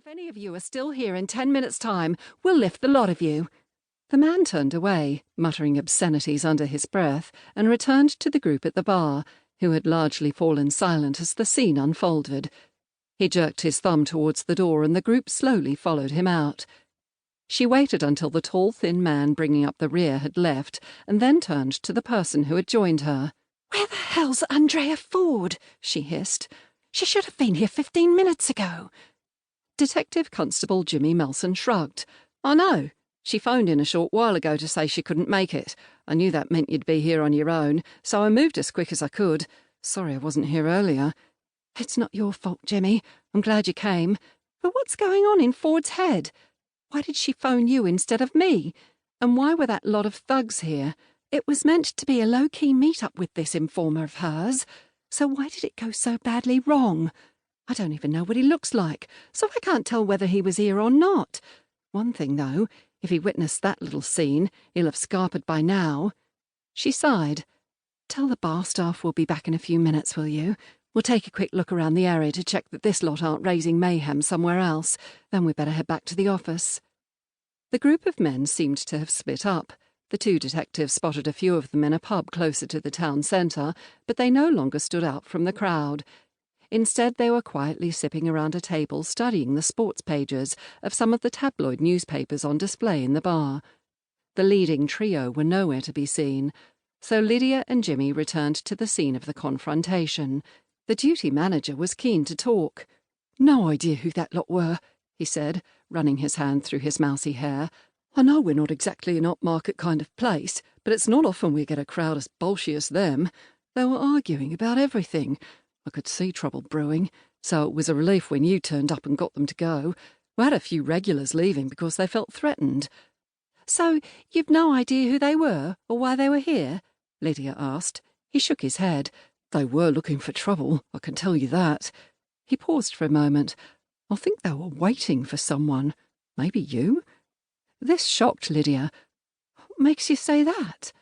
If any of you are still here in 10 minutes' time, we'll lift the lot of you." The man turned away, muttering obscenities under his breath, and returned to the group at the bar, who had largely fallen silent as the scene unfolded. He jerked his thumb towards the door, and the group slowly followed him out. She waited until the tall, thin man bringing up the rear had left, and then turned to the person who had joined her. "Where the hell's Andrea Ford?" she hissed. "She should have been here 15 minutes ago." Detective Constable Jimmy Melson shrugged. "I know. She phoned in a short while ago to say she couldn't make it. I knew that meant you'd be here on your own, so I moved as quick as I could. Sorry I wasn't here earlier." "It's not your fault, Jimmy. I'm glad you came. But what's going on in Ford's head? Why did she phone you instead of me? And why were that lot of thugs here? It was meant to be a low-key meet-up with this informer of hers. So why did it go so badly wrong? I don't even know what he looks like, so I can't tell whether he was here or not. One thing, though, if he witnessed that little scene, he'll have scarpered by now." She sighed. "Tell the bar staff we'll be back in a few minutes, will you? We'll take a quick look around the area to check that this lot aren't raising mayhem somewhere else. Then we'd better head back to the office." The group of men seemed to have split up. The two detectives spotted a few of them in a pub closer to the town centre, but they no longer stood out from the crowd. Instead, they were quietly sipping around a table studying the sports pages of some of the tabloid newspapers on display in the bar. The leading trio were nowhere to be seen, so Lydia and Jimmy returned to the scene of the confrontation. The duty manager was keen to talk. "No idea who that lot were," he said, running his hand through his mousy hair. "I know we're not exactly an upmarket kind of place, but it's not often we get a crowd as bolshy as them. They were arguing about everything. I could see trouble brewing, so it was a relief when you turned up and got them to go. We had a few regulars leaving because they felt threatened." "So you've no idea who they were or why they were here?" Lydia asked. He shook his head. "They were looking for trouble, I can tell you that." He paused for a moment. "I think they were waiting for someone. Maybe you?" This shocked Lydia. "What makes you say that?"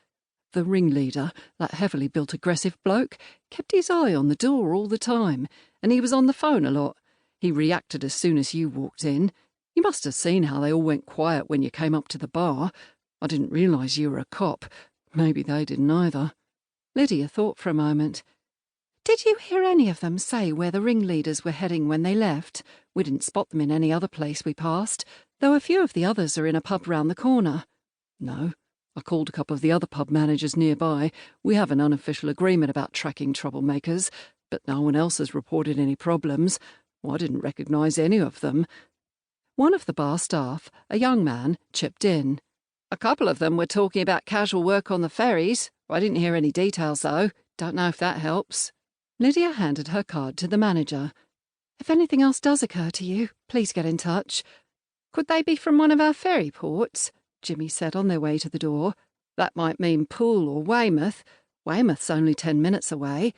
"The ringleader, that heavily built aggressive bloke, kept his eye on the door all the time, and he was on the phone a lot. He reacted as soon as you walked in. You must have seen how they all went quiet when you came up to the bar. I didn't realise you were a cop. Maybe they didn't either." Lydia thought for a moment. "Did you hear any of them say where the ringleaders were heading when they left? We didn't spot them in any other place we passed, though a few of the others are in a pub round the corner." "No. I called a couple of the other pub managers nearby. We have an unofficial agreement about tracking troublemakers, but no one else has reported any problems. I didn't recognise any of them." One of the bar staff, a young man, chipped in. "A couple of them were talking about casual work on the ferries. I didn't hear any details, though. Don't know if that helps." Lydia handed her card to the manager. "If anything else does occur to you, please get in touch." "Could they be from one of our ferry ports?" Jimmy said on their way to the door. "That might mean Poole or Weymouth. Weymouth's only 10 minutes away."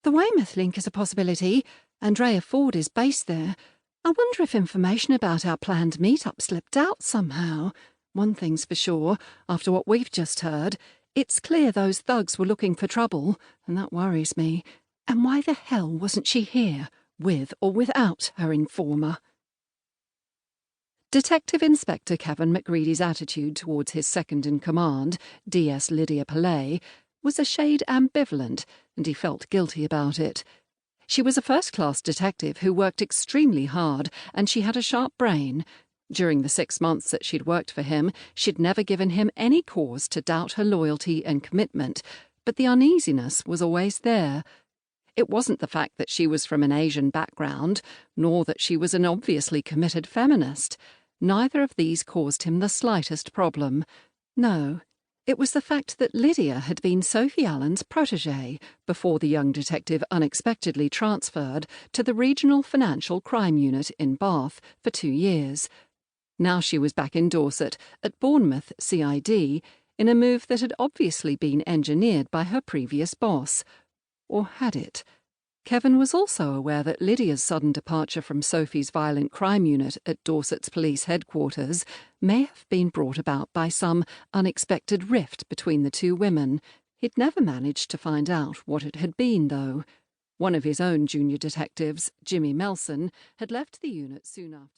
"The Weymouth link is a possibility. Andrea Ford is based there. I wonder if information about our planned meet-up slipped out somehow. One thing's for sure, after what we've just heard, it's clear those thugs were looking for trouble, and that worries me. And why the hell wasn't she here, with or without her informer?" Detective Inspector Kevin McGreedy's attitude towards his second-in-command, DS Lydia Pillay, was a shade ambivalent, and he felt guilty about it. She was a first-class detective who worked extremely hard, and she had a sharp brain. During the 6 months that she'd worked for him, she'd never given him any cause to doubt her loyalty and commitment, but the uneasiness was always there. It wasn't the fact that she was from an Asian background, nor that she was an obviously committed feminist. Neither of these caused him the slightest problem. No, it was the fact that Lydia had been Sophie Allen's protégée before the young detective unexpectedly transferred to the Regional Financial Crime Unit in Bath for 2 years. Now she was back in Dorset, at Bournemouth CID, in a move that had obviously been engineered by her previous boss. Or had it? Kevin was also aware that Lydia's sudden departure from Sophie's violent crime unit at Dorset's police headquarters may have been brought about by some unexpected rift between the two women. He'd never managed to find out what it had been, though. One of his own junior detectives, Jimmy Melson, had left the unit soon after.